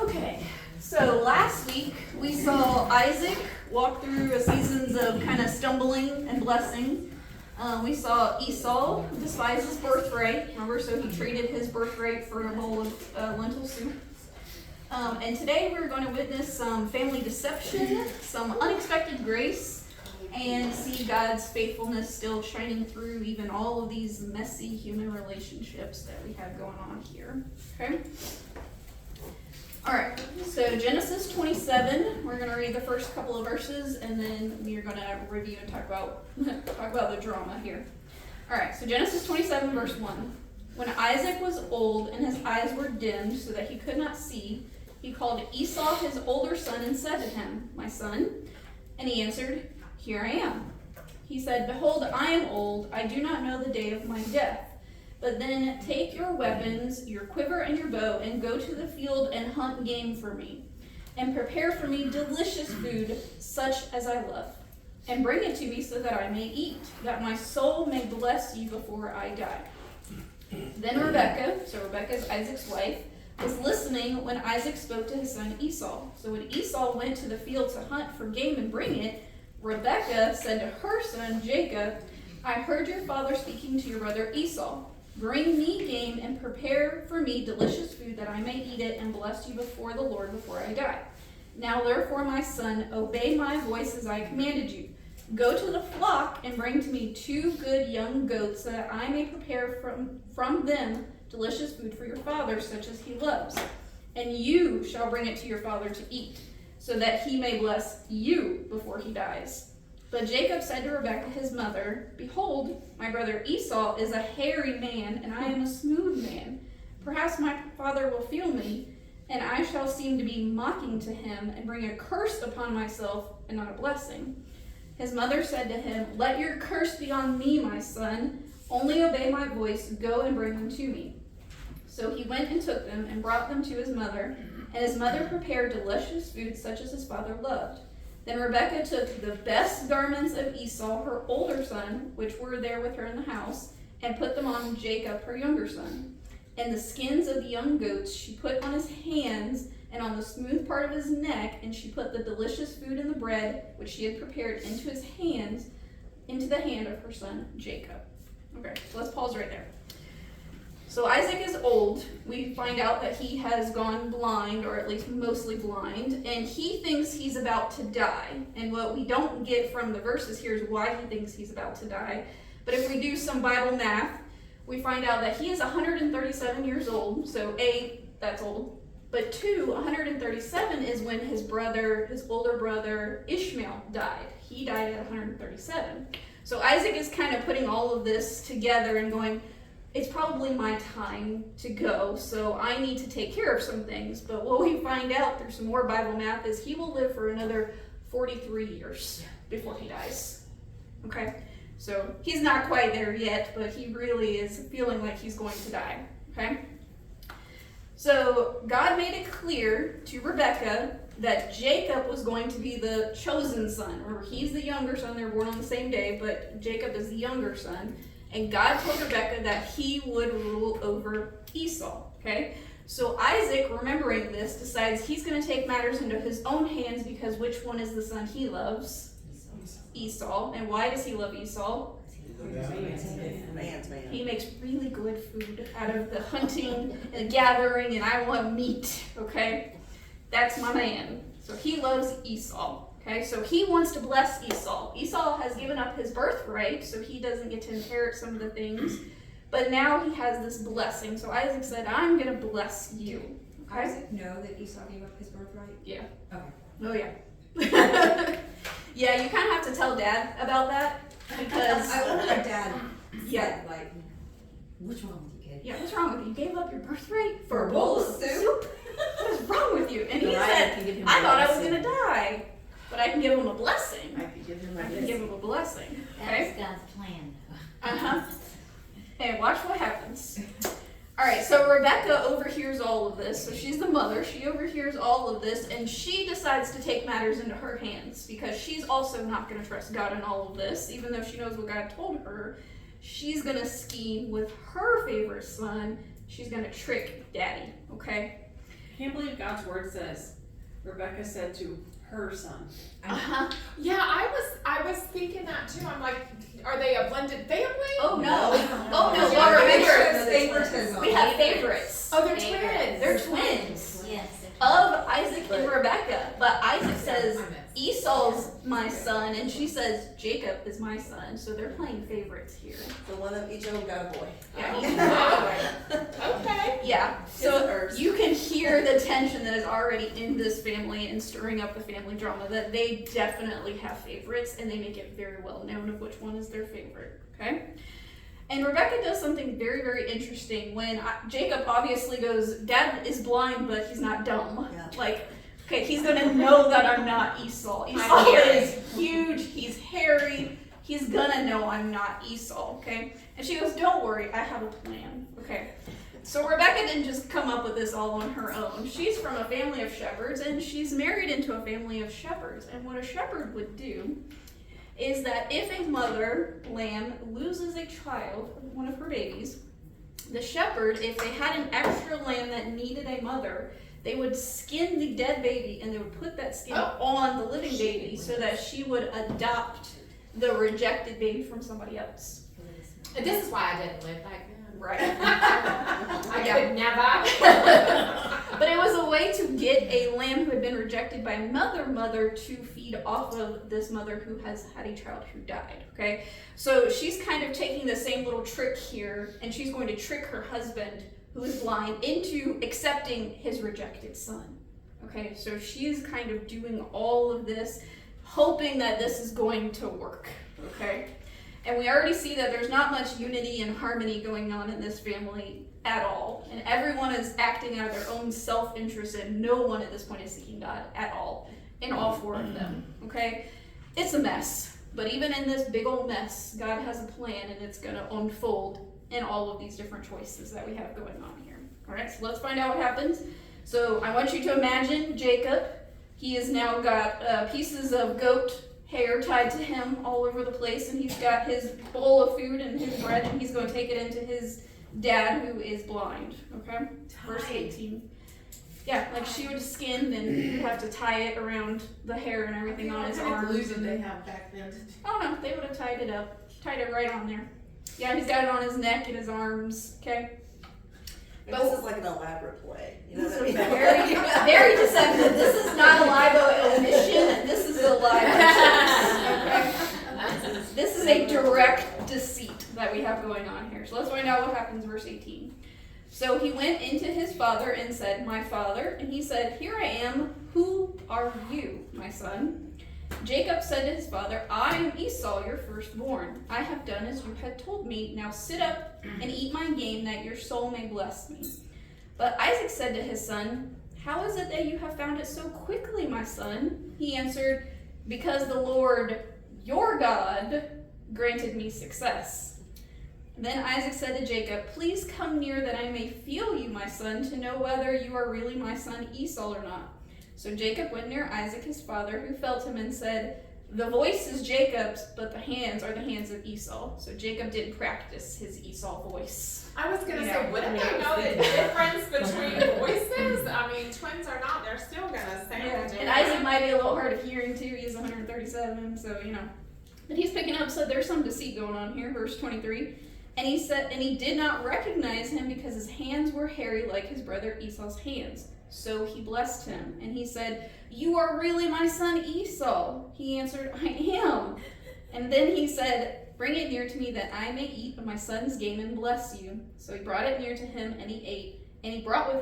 Okay, so last week we saw Isaac walk through a seasons of kind of stumbling and blessing. We saw Esau despise his birthright, remember, so he traded his birthright for a bowl of lentil soup. And today we're going to witness some family deception, some unexpected grace, and see God's faithfulness still shining through even all of these messy human relationships that we have going on here. Okay? Alright, so Genesis 27, we're going to read the first couple of verses, and then we are going to review and talk about the drama here. Alright, so Genesis 27, verse 1. When Isaac was old and his eyes were dimmed so that he could not see, he called Esau his older son and said to him, "My son?" And he answered, "Here I am." He said, "Behold, I am old, I do not know the day of my death. But then take your weapons, your quiver and your bow, and go to the field and hunt game for me, and prepare for me delicious food, such as I love, and bring it to me so that I may eat, that my soul may bless you before I die." Then Rebekah, so Rebekah is Isaac's wife, was listening when Isaac spoke to his son Esau. So when Esau went to the field to hunt for game and bring it, Rebekah said to her son Jacob, "I heard your father speaking to your brother Esau. Bring me game and prepare for me delicious food that I may eat it and bless you before the Lord before I die. Now therefore, my son, obey my voice as I commanded you. Go to the flock and bring to me 2 good young goats so that I may prepare from them delicious food for your father, such as he loves. And you shall bring it to your father to eat, so that he may bless you before he dies." But Jacob said to Rebekah his mother, "Behold, my brother Esau is a hairy man, and I am a smooth man. Perhaps my father will feel me, and I shall seem to be mocking to him, and bring a curse upon myself, and not a blessing." His mother said to him, "Let your curse be on me, my son. Only obey my voice. Go and bring them to me." So he went and took them, and brought them to his mother, and his mother prepared delicious food such as his father loved. Then Rebekah took the best garments of Esau, her older son, which were there with her in the house, and put them on Jacob, her younger son. And the skins of the young goats she put on his hands and on the smooth part of his neck, and she put the delicious food and the bread, which she had prepared, into the hand of her son Jacob. Okay, so let's pause right there. So Isaac is old. We find out that he has gone blind, or at least mostly blind, and he thinks he's about to die. And what we don't get from the verses here is why he thinks he's about to die. But if we do some Bible math, we find out that he is 137 years old. So A, that's old. But 2, 137 is when his older brother Ishmael died. He died at 137. So Isaac is kind of putting all of this together and going, it's probably my time to go, so I need to take care of some things. But what we find out through some more Bible math is he will live for another 43 years before he dies. Okay? So he's not quite there yet, but he really is feeling like he's going to die. Okay? So God made it clear to Rebekah that Jacob was going to be the chosen son. Remember, he's the younger son. They were born on the same day, but Jacob is the younger son. And God told Rebekah that he would rule over Esau, okay? So Isaac, remembering this, decides he's going to take matters into his own hands because which one is the son he loves? Esau. And why does he love Esau? He makes really good food out of the hunting and gathering, and I want meat, okay? That's my man. So he loves Esau. Okay, so he wants to bless Esau. Esau has given up his birthright, so he doesn't get to inherit some of the things. But now he has this blessing. So Isaac said, "I'm going to bless you." Okay? Isaac know that Esau gave up his birthright? Yeah. Okay. Oh, yeah. Yeah, you kind of have to tell Dad about that. Because I wonder if Dad yeah. said, like, what's wrong with you, kid? Yeah, what's wrong with you? You gave up your birthright For a bowl of soup? What is wrong with you? And he But said, I thought I was going to die. But I can give him a blessing. I could give him I can give him a blessing. Okay? That's God's plan. Uh-huh. And watch what happens. All right, so Rebekah overhears all of this. So she's the mother. She overhears all of this, and she decides to take matters into her hands because she's also not going to trust God in all of this, even though she knows what God told her. She's going to scheme with her favorite son. She's going to trick Daddy, okay? can't believe God's word says, Rebecca said to her son. Yeah, I was thinking that too. I'm like, are they a blended family? Oh no. Oh no, Yeah, well, make sure remember, it's favoritism. we have favorites. Oh, they're twins. They're twins. Yes. Of Isaac and Rebecca. But Isaac says, I missed. Esau's my son, and she says, Jacob is my son. So they're playing favorites here. So one of each of them got a boy. Okay. Yeah, His so and hers. you can hear the tension that is already in this family and stirring up the family drama, that they definitely have favorites, and they make it very well known of which one is their favorite, okay? And Rebecca does something very, very interesting when Jacob obviously goes, Dad is blind, but he's not dumb. Yeah. Like, okay, he's gonna know that I'm not Esau. Esau hairy. is huge, he's hairy, he's gonna know I'm not Esau, okay? And she goes, don't worry, I have a plan, okay? So Rebecca didn't just come up with this all on her own. She's from a family of shepherds, and she's married into a family of shepherds. And what a shepherd would do is that if a mother lamb loses a child, one of her babies, the shepherd, if they had an extra lamb that needed a mother, they would skin the dead baby and they would put that skin on the living baby so that she would adopt the rejected baby from somebody else. And this is why I didn't live back then. Right. I Yeah. could never. But it was a way to get a lamb who had been rejected by another mother to feed off of this mother who has had a child who died, okay? So she's kind of taking the same little trick here, and she's going to trick her husband, who is blind, into accepting his rejected son, okay? So she's kind of doing all of this, hoping that this is going to work, okay? And we already see that there's not much unity and harmony going on in this family at all. And everyone is acting out of their own self-interest, and no one at this point is seeking God at all, in all four of them, okay? It's a mess. But even in this big old mess, God has a plan, and it's going to unfold in all of these different choices that we have going on here. All right, so let's find out what happens. So I want you to imagine Jacob. He has now got pieces of goat hair tied to him all over the place, and he's got his bowl of food and his bread, and he's going to take it into his dad who is blind, okay? Verse 18. Yeah, like she would skin, and you'd have to tie it around the hair and everything on his arms. Glue did they have back then? Oh no, they would have tied it up. Tied it right on there. Yeah, he's got it on his neck and his arms, okay? And this is like an elaborate play. You know what I mean? Very, very deceptive. This is not a live omission. This is a live okay? This is a direct deceit that we have going on here. So let's find out what happens, verse 18. So he went into his father and said, my father. And he said, here I am. Who are you, my son? Jacob said to his father, I am Esau, your firstborn. I have done as you had told me. Now sit up and eat my game, that your soul may bless me. But Isaac said to his son, how is it that you have found it so quickly, my son? He answered, because the Lord, your God, granted me success. Then Isaac said to Jacob, please come near that I may feel you, my son, to know whether you are really my son Esau or not. So Jacob went near Isaac his father, who felt him and said, the voice is Jacob's, but the hands are the hands of Esau. So Jacob didn't practice his Esau voice. I was gonna Yeah. say, wouldn't they know the difference between voices? I mean, twins or not, they're still gonna sound different. And Isaac might be a little hard of hearing too. He's 137, so you know. But he's picking up, so there's some deceit going on here. Verse 23. And he said, and he did not recognize him because his hands were hairy like his brother Esau's hands. So he blessed him, and he said, you are really my son Esau. He answered, I am. And then he said, bring it near to me that I may eat of my son's game and bless you. So he brought it near to him, and he ate. And he brought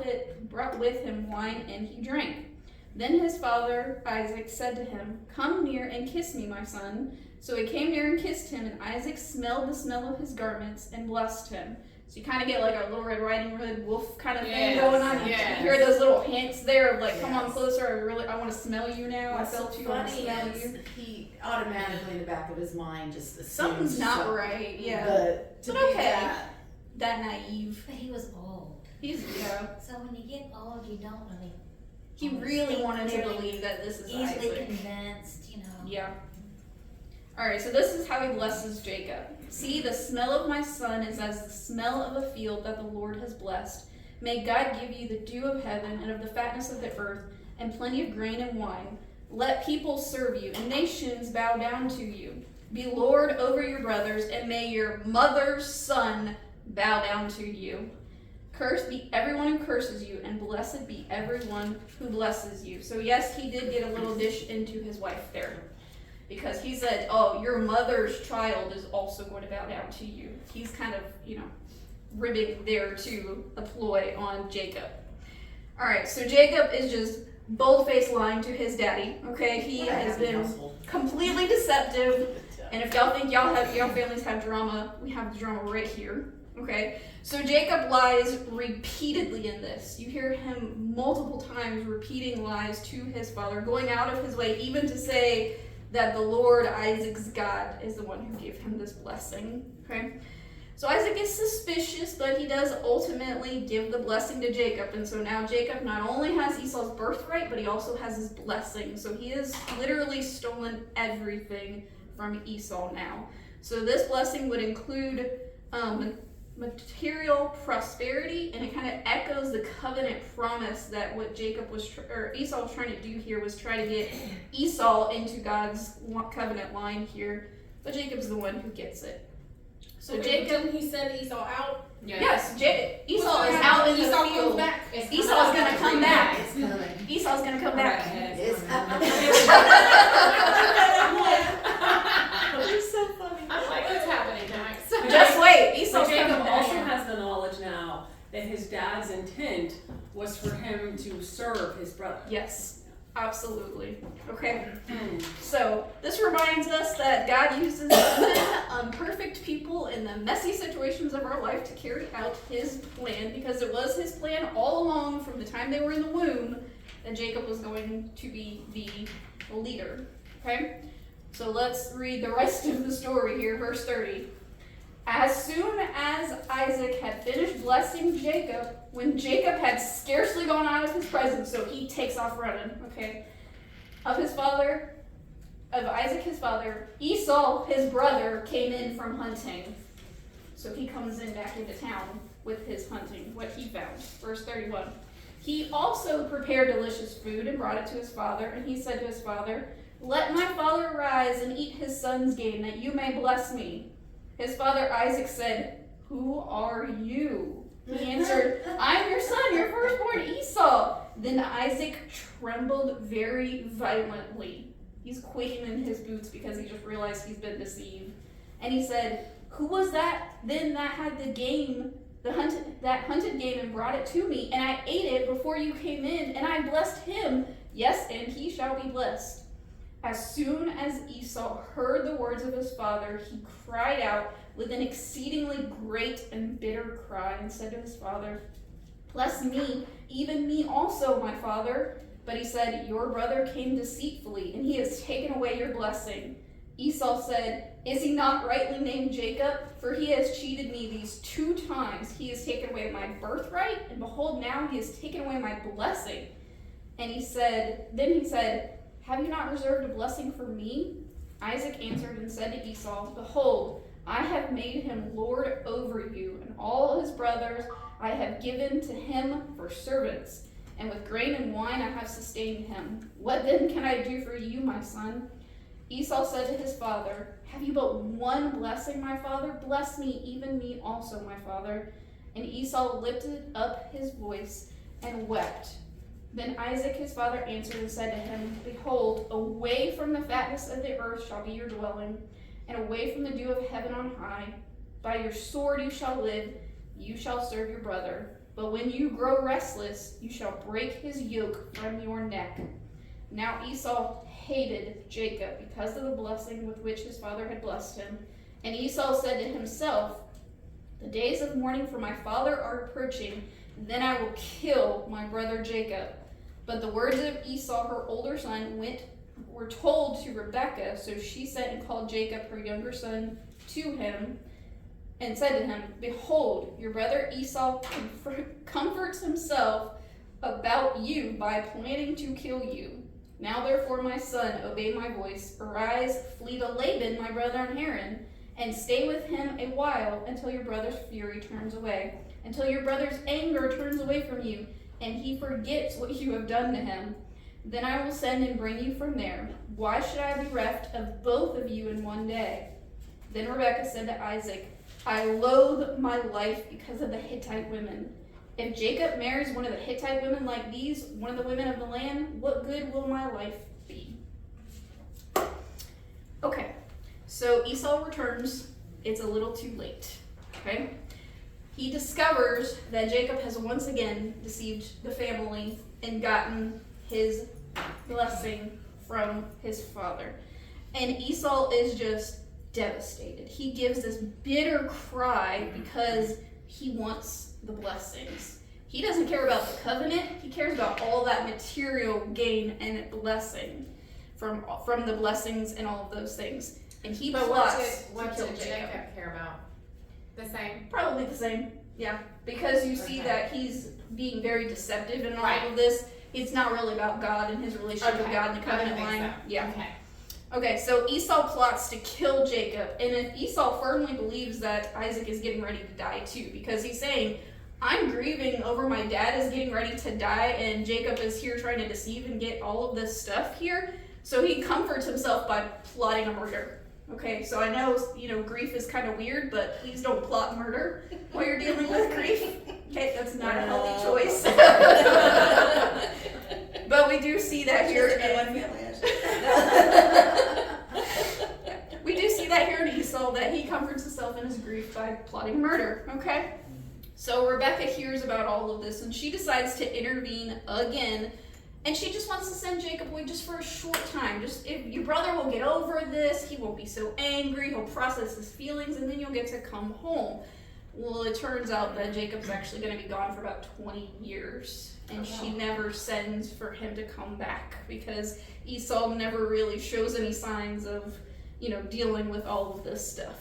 with him wine, and he drank. Then his father Isaac said to him, come near and kiss me, my son. So he came near and kissed him, and Isaac smelled the smell of his garments and blessed him. So you kind of get like a Little Red Riding Hood wolf kind of thing going on. You hear those little hints there of like, come on closer, I want to smell you now. What's I felt you, I want to funny smell is you. he automatically in the back of his mind just assumes Something's not something. right, yeah. But to But be okay. That naive. But he was old. He's, yeah. So when you get old, you don't really He really wanted to believe that this is easily Isaac. convinced, you know. Yeah. Alright, so this is how he blesses Jacob. See, the smell of my son is as the smell of a field that the Lord has blessed. May God give you the dew of heaven and of the fatness of the earth, and plenty of grain and wine. Let people serve you, and nations bow down to you. Be Lord over your brothers, and may your mother's son bow down to you. Cursed be everyone who curses you, and blessed be everyone who blesses you. So yes, he did get a little dish into his wife there. Because he said, oh, your mother's child is also going to bow down to you. He's kind of, ribbing there to a ploy on Jacob. Alright, so Jacob is just bold-faced lying to his daddy, okay? He has been completely deceptive. And if y'all think y'all families have drama, we have the drama right here, okay? So Jacob lies repeatedly in this. You hear him multiple times repeating lies to his father, going out of his way even to say that the Lord, Isaac's God, is the one who gave him this blessing, okay? So Isaac is suspicious, but he does ultimately give the blessing to Jacob. And so now Jacob not only has Esau's birthright, but he also has his blessing. So he has literally stolen everything from Esau now. So this blessing would include material prosperity, and it kind of echoes the covenant promise that what Esau was trying to do here was try to get Esau into God's covenant line here. But Jacob's the one who gets it. So Jacob, he sent Esau out. yes, Esau is out in the field. Esau's gonna come back. It's coming. Esau's gonna come back. It's You're so funny. I'm like, what's happening next? Just wait, So Esau's Jacob coming also back. has the knowledge now that his dad's intent was for him to serve his brother. Yes, absolutely. Okay. So this reminds us that God uses imperfect people in the messy situations of our life to carry out his plan, because it was his plan all along from the time they were in the womb that Jacob was going to be the leader. Okay? So let's read the rest of the story here, verse 30. As soon as Isaac had finished blessing Jacob, when Jacob had scarcely gone out of his presence, so he takes off running, okay, of Isaac his father, Esau his brother came in from hunting. So he comes in back into town with his hunting, what he found. Verse 31. He also prepared delicious food and brought it to his father, and he said to his father, "Let my father arise and eat his son's game, that you may bless me." His father Isaac said, "Who are you?" He answered, "I'm your son, your firstborn Esau." Then Isaac trembled very violently. He's quaking in his boots because he just realized he's been deceived. And he said, "Who was that then that had that hunted game and brought it to me? And I ate it before you came in, and I blessed him. Yes, and he shall be blessed." As soon as Esau heard the words of his father, he cried out with an exceedingly great and bitter cry and said to his father, "Bless me, even me also, my father." But he said, "Your brother came deceitfully, and he has taken away your blessing." Esau said, "Is he not rightly named Jacob? For he has cheated me these 2 times. He has taken away my birthright, and behold, now he has taken away my blessing." And he said, "Have you not reserved a blessing for me?" Isaac answered and said to Esau, "Behold, I have made him lord over you, and all his brothers I have given to him for servants, and with grain and wine I have sustained him. What then can I do for you, my son?" Esau said to his father, "Have you but one blessing, my father? Bless me, even me also, my father." And Esau lifted up his voice and wept. Then Isaac his father answered and said to him, "Behold, away from the fatness of the earth shall be your dwelling, and away from the dew of heaven on high. By your sword you shall live, you shall serve your brother. But when you grow restless, you shall break his yoke from your neck." Now Esau hated Jacob because of the blessing with which his father had blessed him. And Esau said to himself, "The days of mourning for my father are approaching, then I will kill my brother Jacob." But the words of Esau, her older son, were told to Rebekah, so she sent and called Jacob, her younger son, to him, and said to him, "Behold, your brother Esau comforts himself about you by planning to kill you. Now therefore, my son, obey my voice. Arise, flee to Laban, my brother in Haran, and stay with him a while until your brother's fury turns away. until your brother's anger turns away from you, and he forgets what you have done to him. Then I will send and bring you from there. Why should I be bereft of both of you in one day?" Then Rebekah said to Isaac, "I loathe my life because of the Hittite women. If Jacob marries one of the Hittite women like these, one of the women of the land, what good will my life be?" Okay, so Esau returns. It's a little too late, okay? He discovers that Jacob has once again deceived the family and gotten his blessing from his father. And Esau is just devastated. He gives this bitter cry because he wants the blessings. He doesn't care about the covenant. He cares about all that material gain and blessing from the blessings and all of those things. And he But plots what to kill did Jacob. Jacob care about? The same? Probably the same, yeah. Because you see Okay. that he's being very deceptive in all Right. of this. It's not really about God and his relationship with Okay. God and the I didn't covenant think line. so. Yeah. Okay. Okay, so Esau plots to kill Jacob, and if Esau firmly believes that Isaac is getting ready to die too, because he's saying, "I'm grieving over my dad is getting ready to die, and Jacob is here trying to deceive and get all of this stuff here," so he comforts himself by plotting a murder. Okay, so I know, grief is kind of weird, but please don't plot murder while you're dealing with grief. Okay, that's not a healthy choice. But we do see that here we do see that here in Esau, that he comforts himself in his grief by plotting murder, okay? So Rebekah hears about all of this, and she decides to intervene again, and she just wants to send Jacob away just for a short time. Just, if your brother will get over this, he won't be so angry, he'll process his feelings, and then you'll get to come home. Well, it turns out that Jacob's actually going to be gone for about 20 years, and she never sends for him to come back because Esau never really shows any signs of, dealing with all of this stuff.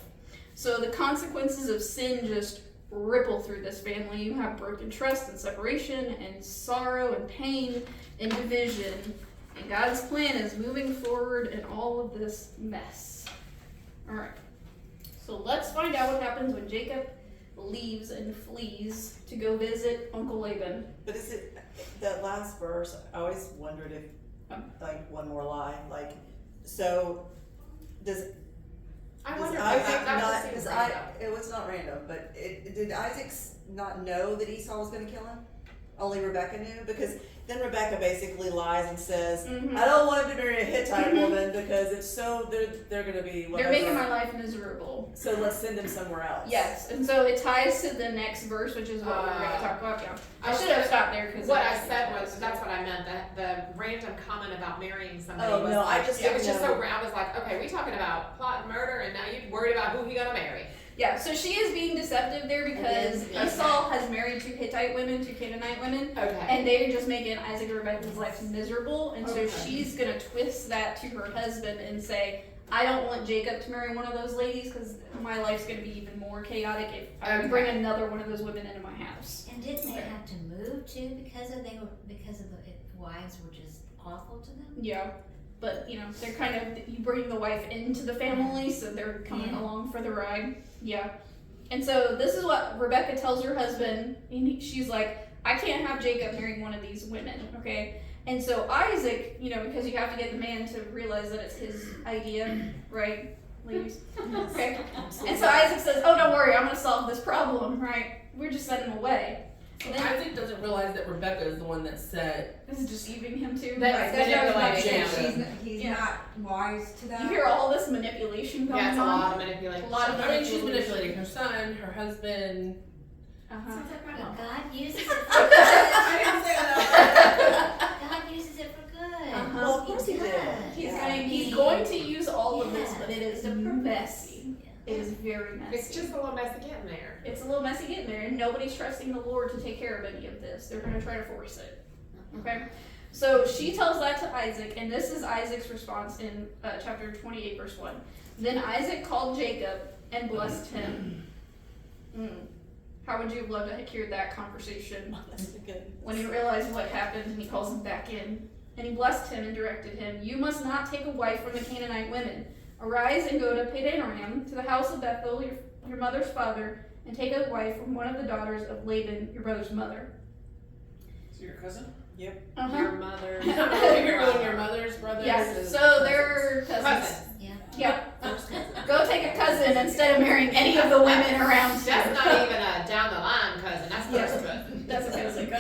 So the consequences of sin just ripple through this family. You have broken trust and separation and sorrow and pain and division, and God's plan is moving forward in all of this mess. All right, so let's find out what happens when Jacob leaves and flees to go visit Uncle Laban. But is it, that last verse, I always wondered if, like, one more line, like, so, I does wonder if Isaac that not, just does seems I, random. it was not random, but did Isaac not know that Esau was gonna kill him? Only Rebekah knew? Because then Rebekah basically lies and says, Mhm. I don't want him to marry a Hittite Mhm. woman because it's so, they're gonna be They're whatever. making my life miserable. So let's send him somewhere else. Yes, and so it ties to the next verse, which is what we're going to talk about. Yeah, I should have stopped there because What I said was, that's what I meant, that the random comment about marrying somebody Oh, was no, I like, just it was didn't just so, know. I was like, okay, we talking about plot and murder, and now you're worried about who he gonna marry. Yeah, so she is being deceptive there because Okay. Esau has married 2 Hittite women, 2 Canaanite women, Okay. and they're just making Isaac and Rebekah's life miserable, and so Okay. she's gonna twist that to her husband and say, I don't want Jacob to marry one of those ladies because my life's gonna be even more chaotic if I Okay. bring another one of those women into my house. And didn't they have to move too because of the wives were just awful to them? Yeah, but they're kind of, you bring the wife into the family, so they're coming Yeah. along for the ride. Yeah. And so this is what Rebekah tells her husband, and she's like, I can't have Jacob marrying one of these women, okay? And so Isaac, because you have to get the man to realize that it's his idea, right, ladies? Okay. And so Isaac says, oh, don't worry, I'm going to solve this problem, right? We're just sending him away. And then Isaac doesn't realize that Rebecca is the one that said, this is deceiving him too. That's That's what I was about to say. manipulating He's Yeah. not wise to that. You hear all this manipulation going Yeah, it's a on. lot of manipulation. A lot of I mean, she's manipulating her son, her husband. Uh-huh. Sounds like my But mom. God uses it for good. I didn't say that. God uses it for good. Uh-huh. Well, of course he did. does. He's going to use all of this, but it is It's a purpose. messy. It is very messy. It's just a little messy getting there. It's a little messy getting there, and nobody's trusting the Lord to take care of any of this. They're going to try to force it. Okay? So she tells that to Isaac, and this is Isaac's response in chapter 28, verse 1. Then Isaac called Jacob and blessed him. How would you have loved to hear that conversation? That's good. When he realized what happened, and he calls him back in. And he blessed him and directed him, You must not take a wife from the Canaanite women. Arise and go to Padan-aram, to the house of Bethel, your mother's father, and take a wife from one of the daughters of Laban, your brother's mother. So your cousin? Uh-huh. Your mother. Your mother's brothers. Yeah, is- so they're cousins. Cousin. Yeah. Yeah. Go take a cousin instead of marrying any of the women around you. That's not even a down the line cousin, that's Yeah. first cousin. That's a cousin.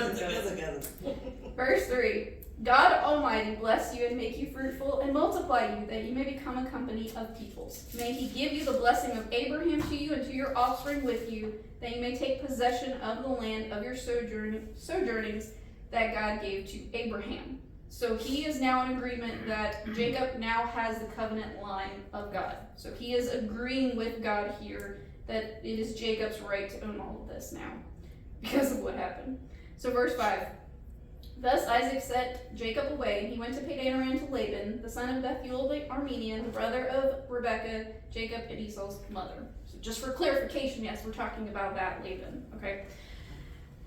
Cousin. Verse 3. God Almighty bless you and make you fruitful and multiply you, that you may become a company of peoples. May he give you the blessing of Abraham to you and to your offspring with you, that you may take possession of the land of your sojournings that God gave to Abraham. So he is now in agreement that Jacob now has the covenant line of God. So he is agreeing with God here that it is Jacob's right to own all of this now because of what happened. So verse 5. Thus Isaac sent Jacob away, and he went to Padan Aram to Laban, the son of Bethuel the Aramean, brother of Rebekah, Jacob and Esau's mother. So just for clarification, yes, we're talking about that Laban, okay?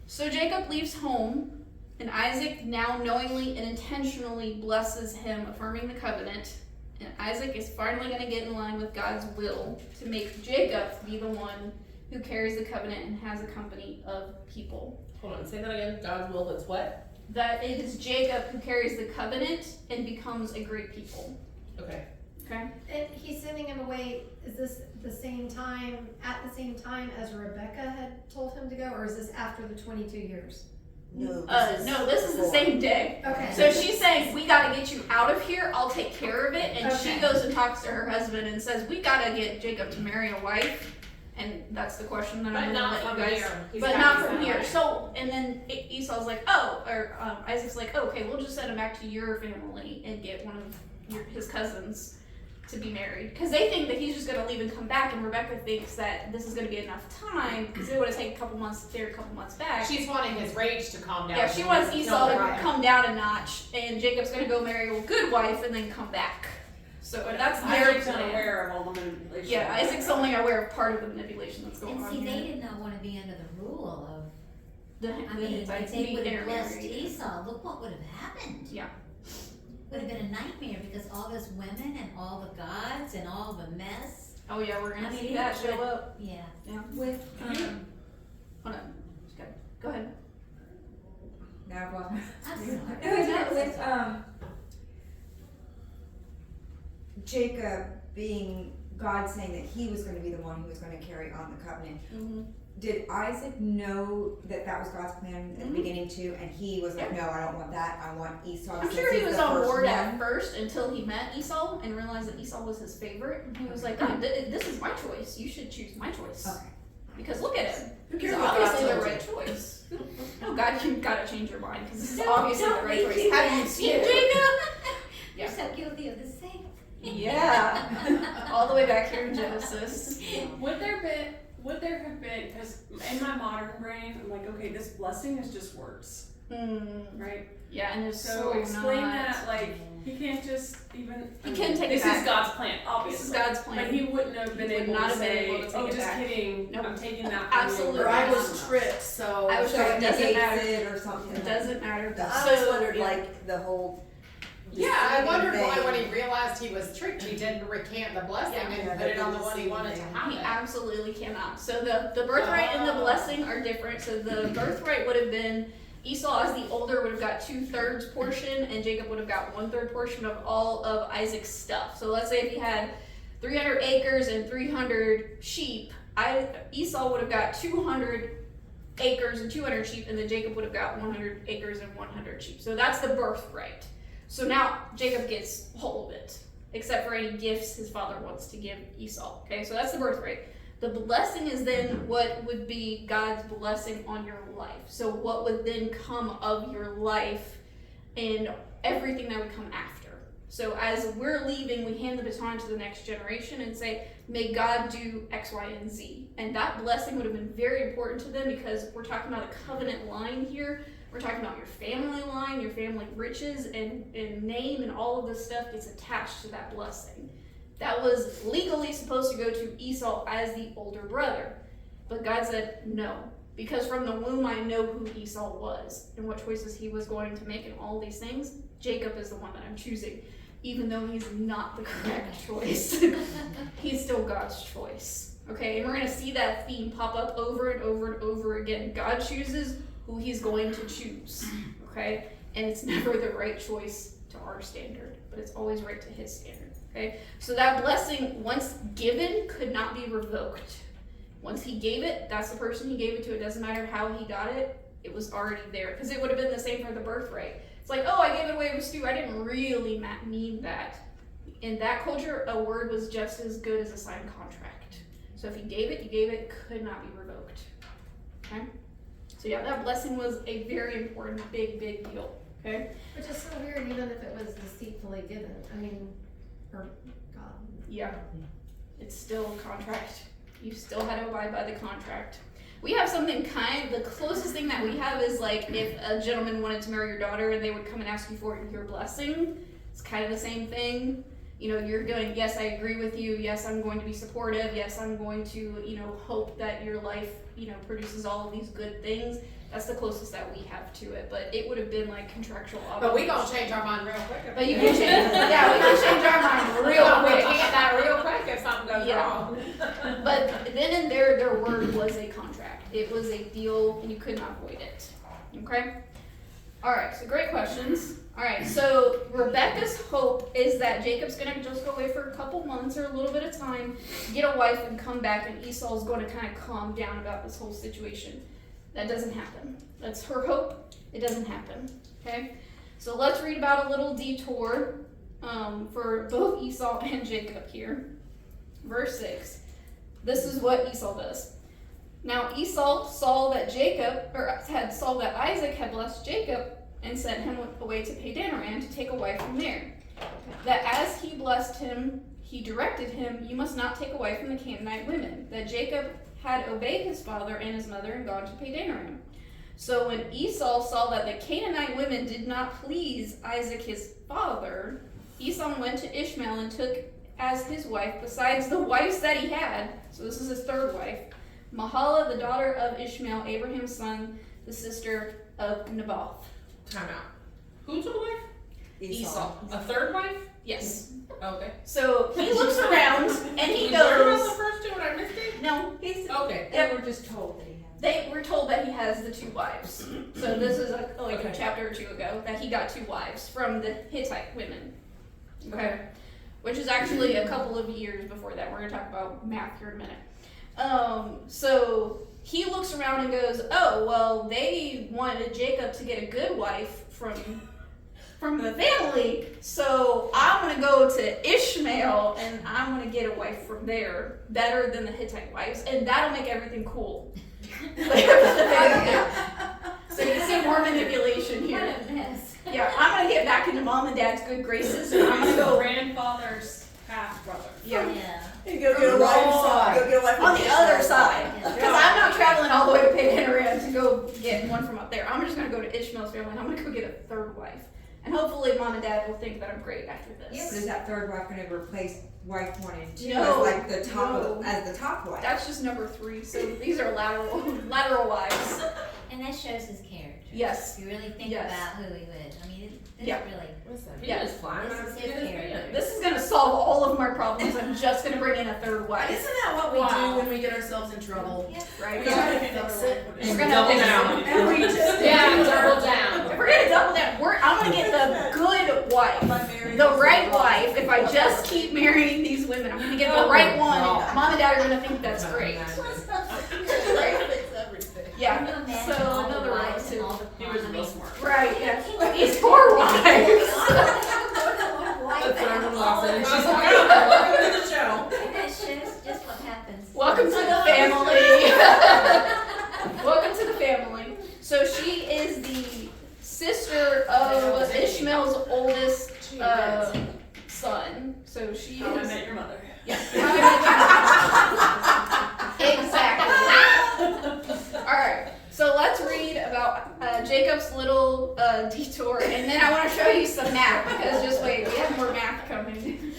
So Jacob leaves home, and Isaac now knowingly and intentionally blesses him, affirming the covenant. And Isaac is finally going to get in line with God's will to make Jacob be the one who carries the covenant and has a company of people. Hold on, say that again. God's will is what? That it is Jacob who carries the covenant and becomes a great people. Okay. Okay? And he's sending him away, is this at the same time as Rebecca had told him to go, or is this after the 22 years? No, This is the same day. Okay. So she's saying, we gotta get you out of here, I'll take care of it. And she Okay. goes and talks to her husband and says, we gotta get Jacob to marry a wife. And that's the question that I'm But gonna not let you from guys. here. He's But got not to from send here. away. So, and then Esau's like, Isaac's like, okay, we'll just send him back to your family and get one of his cousins to be married. Because they think that he's just going to leave and come back, and Rebecca thinks that this is going to be enough time, because it would have taken a couple months there, a couple months back. She's wanting his rage to calm down. Yeah, she wants Esau to Right. come down a notch, and Jacob's going to go marry a good wife and then come back. So that's their Isaac's plan. unaware of all the manipulation. Yeah, Isaac's only aware of part of the manipulation that's going And on see, here. they did not want to be under the rule of, The I mean, Hittites if they being would have blessed intermarried. Esau, look what would have happened. Yeah. Would have been a nightmare because all those women and all the gods and all the mess. Oh yeah, we're gonna I mean, see it that would- show up. Yeah. With, Hold on. Just go ahead. now, well, I'm sorry. with, Jacob being God saying that he was going to be the one who was going to carry on the covenant. Mm-hmm. Did Isaac know that that was God's plan at the Mhm. beginning too? And he was like, no, I don't want that. I want Esau. I'm since sure he he's was the on first board at one." first until he met Esau and realized that Esau was his favorite. And he was like, God, this is my choice. You should choose my choice. Okay. Because look at him. Who He's cares what obviously God the told right choice. No, God, you've got to change your mind because this is Don't- obviously the don't right make choice. you Have you mad, seen too. Jacob? You're so guilty of the same. Yeah. All the way back here in Genesis. Would there have been, because in my modern brain, I'm like, okay, this blessing is just words, right? Yeah, and it's So so explain not. that, like, he can't just even. He couldn't take it This back. is God's plan, obviously. This is God's plan. But he wouldn't have been He would able not to have been say, able to take oh, it just back. kidding, Nope. I'm taking that from Absolutely. you. Or I was tricked, so. I was So tricked. it It doesn't negates matter. it or something. It doesn't matter. I always So, wondered, yeah. like, the whole. Yeah, I wondered why thing. when he realized he was tricked, he didn't recant the blessing Yeah. and put it on the one he wanted to He have. absolutely cannot. So the birthright and the blessing are different. So the birthright would have been Esau, as the older, would have got 2/3 portion, and Jacob would have got 1/3 portion of all of Isaac's stuff. So let's say if he had 300 acres and 300 sheep, Esau would have got 200 acres and 200 sheep, and then Jacob would have got 100 acres and 100 sheep. So that's the birthright. So now Jacob gets all of it, except for any gifts his father wants to give Esau. Okay, so that's the birthright. The blessing is then what would be God's blessing on your life. So what would then come of your life and everything that would come after. So as we're leaving, we hand the baton to the next generation and say, may God do X, Y, and Z. And that blessing would have been very important to them because we're talking about a covenant line here. We're talking about your family line, your family riches, and name, and all of this stuff gets attached to that blessing. That was legally supposed to go to Esau as the older brother. But God said, no, because from the womb I know who Esau was and what choices he was going to make and all these things. Jacob is the one that I'm choosing, even though he's not the correct choice. He's still God's choice. Okay, and we're gonna see that theme pop up over and over and over again. God chooses who he's going to choose. Okay? And it's never the right choice to our standard, but it's always right to his standard. Okay? So that blessing, once given, could not be revoked. Once he gave it, that's the person he gave it to. It doesn't matter how he got it, it was already there. Because it would have been the same for the birthright. It's like, oh, I gave it away to Stu. I didn't really mean that. In that culture, a word was just as good as a signed contract. So if he gave it, you gave it, could not be revoked. Okay? So yeah, that blessing was a very important, big deal. Okay? Which is so weird, even if it was deceitfully given. I mean, or God. Yeah. It's still a contract. You still had to abide by the contract. We have something the closest thing that we have is like if a gentleman wanted to marry your daughter and they would come and ask you for your blessing. It's kind of the same thing. You know, you're going, yes, I agree with you. Yes, I'm going to be supportive. Yes, I'm going to, hope that your life, produces all of these good things. That's the closest that we have to it. But it would have been like contractual obligation. But we gonna change our mind real quick. But you can change, yeah, we can change our mind real quick. We get that real quick if something goes wrong. But then and there, their word was a contract. It was a deal, and you could not void it. Okay? All right, so great questions. All right, so Rebecca's hope is that Jacob's going to just go away for a couple months or a little bit of time, get a wife, and come back, and Esau's going to kind of calm down about this whole situation. That doesn't happen. That's her hope. It doesn't happen. Okay? So let's read about a little detour for both Esau and Jacob here. Verse 6. This is what Esau does. Now Esau saw that Isaac had blessed Jacob and sent him away to Padan-aram to take a wife from there. That as he blessed him, he directed him, you must not take a wife from the Canaanite women. That Jacob had obeyed his father and his mother and gone to Padan-aram. So when Esau saw that the Canaanite women did not please Isaac his father, Esau went to Ishmael and took as his wife, besides the wives that he had, so this is his third wife, Mahalath, the daughter of Ishmael, Abraham's son, the sister of Naboth. Time out. Who took a wife? Esau. A third wife? Yes. Okay. So he looks around and he You heard about goes, the first two and I missed it? no, he's, Okay. They were just told that he had. they were told that he has the two wives. So this is like Okay. a chapter or two ago that he got two wives from the Hittite women. Okay. Which is actually a couple of years before that. We're going to talk about math here in a minute. So he looks around and goes, oh, well, they wanted Jacob to get a good wife from the family, so I'm going to go to Ishmael and I'm going to get a wife from there, better than the Hittite wives, and that'll make everything cool. So you see more manipulation here. What a mess. Yeah, I'm going to get back into mom and dad's good graces, and I'm going to go Grandfather's half brother. yeah. And go get a wife. Go get a wife On from the other Ishmael. side. Because I'm not traveling all the way to Padan-aram to go get one from up there. I'm just going to go to Ishmael's family and I'm going to go get a third wife. And hopefully mom and dad will think that I'm great after this. So is that third wife gonna replace wife 1 and 2 No, as like the top no. as the top wife? That's just number 3. So these are lateral wives. And that shows his character. Yes. If you really think Yes. about who he would. I mean, this Yeah. really, Listen, Yeah. he was flying This when I is was his getting character. This is going to solve all of my problems. I'm just going to bring in a third wife. Isn't that what we Wow. do when we get ourselves in trouble? yeah. Right? We try to fix it. We're gonna double fix it. down. And we just Yeah, double down. If we're going to double down, I'm going to get the good wife. The right wife. If I just keep marrying these women, I'm going to get the right one. And mom and dad are going to think that's great. Yeah. Can you imagine So all the another wives and relative. all the He was I real mean, smart. Right, yeah. These poor wives. The third one walks in and she's She's like, like, oh, welcome to the show. And that shows just what happens. Welcome to the family. Welcome to the family. So she is the sister of Ishmael's oldest son. So she How I is. met your mother. Exactly. All right. So let's read about Jacob's little detour, and then I want to show you some math, because just wait, we have more math coming.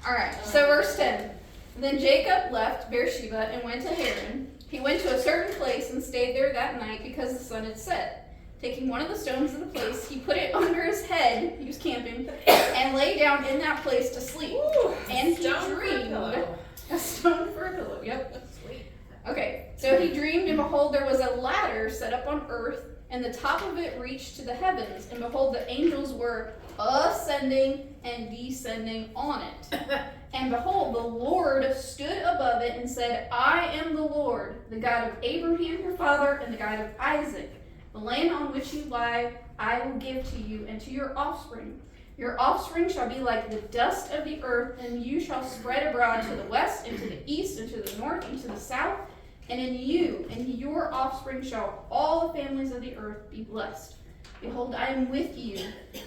All right. So verse 10. Then Jacob left Beersheba and went to Haran. He went to a certain place and stayed there that night because the sun had set. Taking one of the stones of the place, he put it under his head, he was camping, and lay down in that place to sleep. And he Stone for a dreamed. pillow. A stone for a pillow, yep. Okay, so he dreamed, and behold, there was a ladder set up on earth, and the top of it reached to the heavens. And behold, the angels were ascending and descending on it. And behold, the Lord stood above it and said, I am the Lord, the God of Abraham your father, and the God of Isaac. The land on which you lie I will give to you and to your offspring. Your offspring shall be like the dust of the earth, and you shall spread abroad to the west, and to the east, and to the north, and to the south. And in you and your offspring shall all the families of the earth be blessed. Behold, I am with you,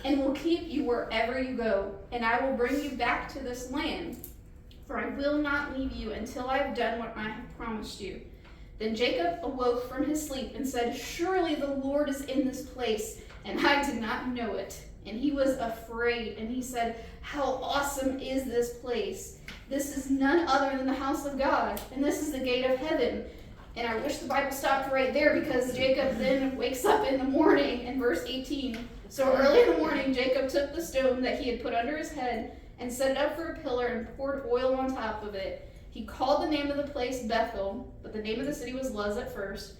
and will keep you wherever you go, and I will bring you back to this land. For I will not leave you until I have done what I have promised you. Then Jacob awoke from his sleep and said, Surely the Lord is in this place, and I did not know it. And he was afraid, and he said, How awesome is this place! This is none other than the house of God, and this is the gate of heaven. And I wish the Bible stopped right there, because Jacob then wakes up in the morning in verse 18. So early in the morning, Jacob took the stone that he had put under his head and set it up for a pillar and poured oil on top of it. He called the name of the place Bethel, but the name of the city was Luz at first.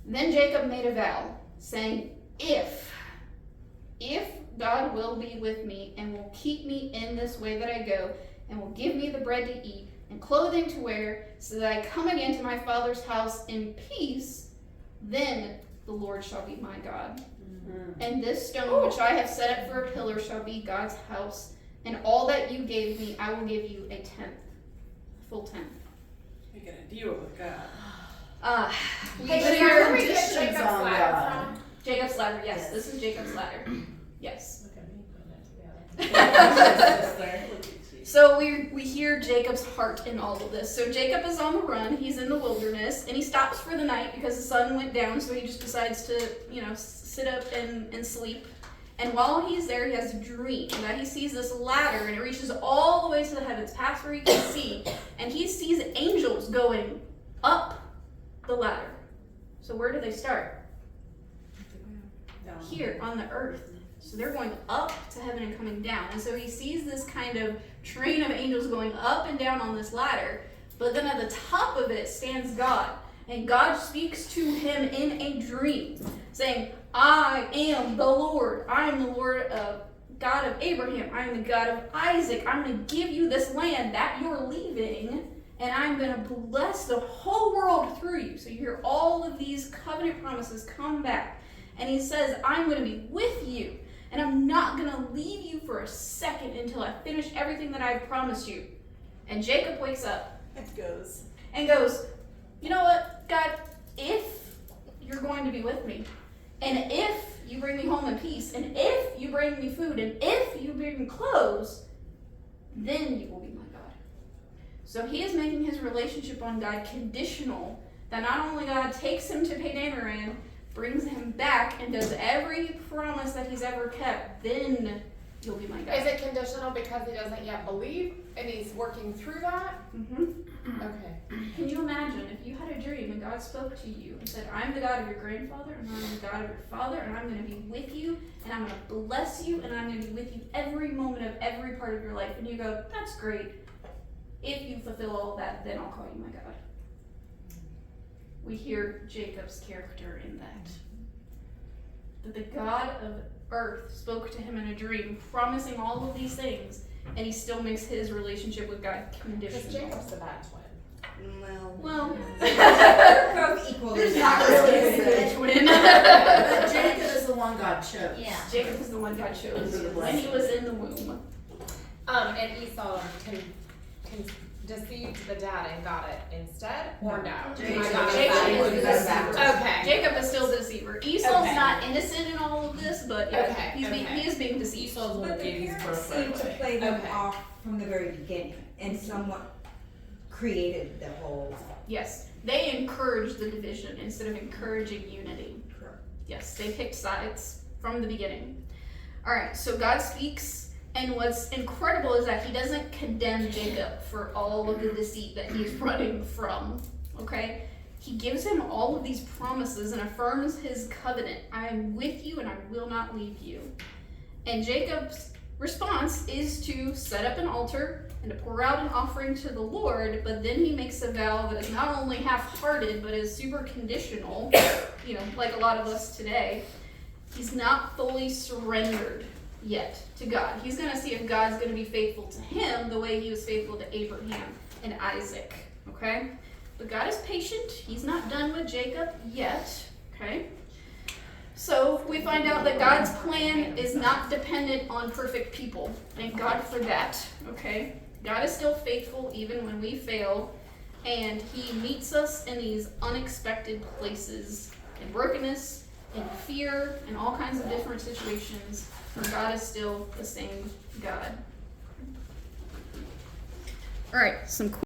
Then Jacob made a vow, saying, If God will be with me and will keep me in this way that I go, and will give me the bread to eat and clothing to wear, so that I come again to my father's house in peace, then the Lord shall be my God. And this stone which I have set up for a pillar shall be God's house, and all that you gave me I will give you a tenth, full tenth. You're gonna deal with God. We Hey, But hear your where did we get conditions Jacob's on ladder God. from? Jacob's ladder. Yes, this is Jacob's ladder. Yes. Look at me putting it together. So we hear Jacob's heart in all of this. So Jacob is on the run. He's in the wilderness, and he stops for the night because the sun went down. So he just decides to, sit up and sleep. And while he's there, he has a dream that he sees this ladder, and it reaches all the way to the heavens, past where he can see. And he sees angels going up the ladder. So where do they start? Here on the earth. So they're going up to heaven and coming down. And so he sees this kind of train of angels going up and down on this ladder. But then at the top of it stands God. And God speaks to him in a dream, saying, I am the Lord. I am the Lord of God of Abraham. I am the God of Isaac. I'm going to give you this land that you're leaving, and I'm going to bless the whole world through you. So you hear all of these covenant promises come back. And he says, I'm going to be with you, and I'm not going to leave you for a second until I finish everything that I've promised you. And Jacob wakes up It goes. and goes, you know what, God, if you're going to be with me, and if you bring me home in peace, and if you bring me food, and if you bring me clothes, then you will be my God. So he is making his relationship on God conditional, that not only God takes him to Padan Aram, brings him back, and does every promise that he's ever kept, then you'll be my God. Is it conditional because he doesn't yet believe and he's working through that? Mm-hmm. Okay. Can you imagine if you had a dream and God spoke to you and said, I'm the God of your grandfather, and I'm the God of your father, and I'm going to be with you, and I'm going to bless you, and I'm going to be with you every moment of every part of your life. And you go, that's great. If you fulfill all that, then I'll call you my God. We hear Jacob's character in that. That the God of earth spoke to him in a dream, promising all of these things, and he still makes his relationship with God Because conditional. Jacob's the bad twin. Well, They're both equal. There's There's not not really really a good. twin. But Jacob is the one God chose. Yeah. Jacob is the one God chose when he was in the womb. And Esau deceived the dad and got it instead, or no? Jacob- I got it Jacob backwards. is the backwards. deceiver. Okay. Jacob is still the deceiver. Esau's Okay. not innocent in all of this, but yeah, Okay, he is being deceived. Esau's the one But that the gave his parents birthright seem to away. play them Okay. off from the very beginning and somewhat created the whole. Yes, they encourage the division instead of encouraging unity. Correct. Yes, they picked sides from the beginning. All right, so God speaks, and what's incredible is that he doesn't condemn Jacob for all of the deceit that he's running from, okay? He gives him all of these promises and affirms his covenant. I am with you and I will not leave you. And Jacob's response is to set up an altar and to pour out an offering to the Lord, but then he makes a vow that is not only half-hearted, but is super conditional, like a lot of us today. He's not fully surrendered yet to God. He's going to see if God's going to be faithful to him the way he was faithful to Abraham and Isaac, okay? But God is patient. He's not done with Jacob yet, okay? So we find out that God's plan is not dependent on perfect people. Thank God for that, okay? God is still faithful even when we fail, and he meets us in these unexpected places, in brokenness, in fear, in all kinds of different situations, where God is still the same God. All right, some